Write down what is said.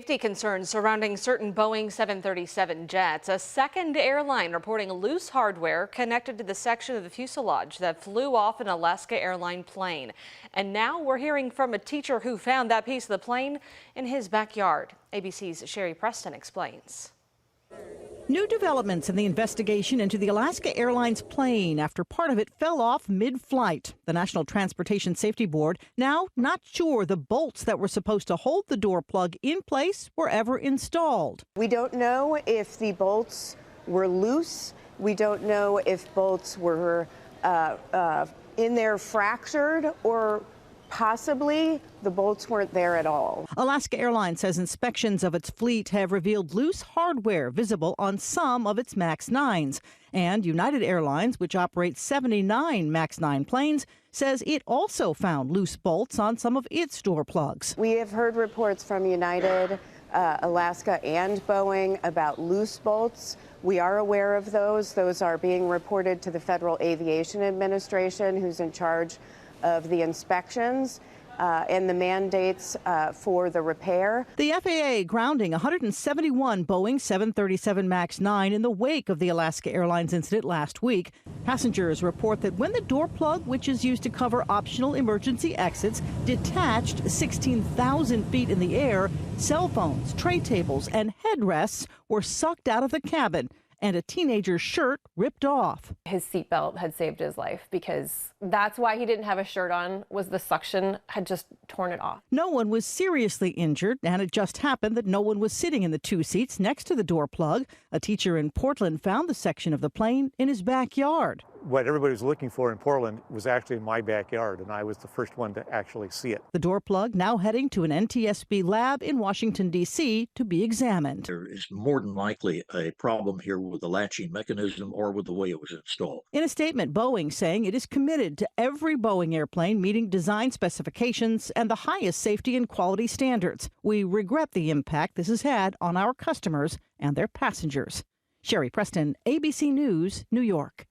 Safety concerns surrounding certain Boeing 737 jets. A second airline reporting loose hardware connected to the section of the fuselage that flew off an Alaska Airline plane. And now we're hearing from a teacher who found that piece of the plane in his backyard. ABC's Sherry Preston explains. New developments in the investigation into the Alaska Airlines plane after part of it fell off mid-flight. The National Transportation Safety Board now not sure the bolts that were supposed to hold the door plug in place were ever installed. We don't know if the bolts were loose. We don't know if bolts were in there fractured, or possibly the bolts weren't there at all. Alaska Airlines says inspections of its fleet have revealed loose hardware visible on some of its MAX 9s. And United Airlines, which operates 79 MAX 9 planes, says it also found loose bolts on some of its door plugs. We have heard reports from United, Alaska, and Boeing about loose bolts. We are aware of those. Those are being reported to the Federal Aviation Administration, who's in charge of the inspections and the mandates for the repair. The FAA grounding 171 Boeing 737 MAX 9 in the wake of the Alaska Airlines incident last week. Passengers report that when the door plug, which is used to cover optional emergency exits, detached 16,000 feet in the air, cell phones, tray tables, and headrests were sucked out of the cabin, and a teenager's shirt ripped off. His seatbelt had saved his life, because that's why he didn't have a shirt on, was the suction had just torn it off. No one was seriously injured, and it just happened that no one was sitting in the two seats next to the door plug. A teacher in Portland found the section of the plane in his backyard. What everybody was looking for in Portland was actually in my backyard, and I was the first one to actually see it. The door plug now heading to an NTSB lab in Washington, D.C. to be examined. There is more than likely a problem here with the latching mechanism or with the way it was installed. In a statement, Boeing saying it is committed to every Boeing airplane meeting design specifications and the highest safety and quality standards. We regret the impact this has had on our customers and their passengers. Sherry Preston, ABC News, New York.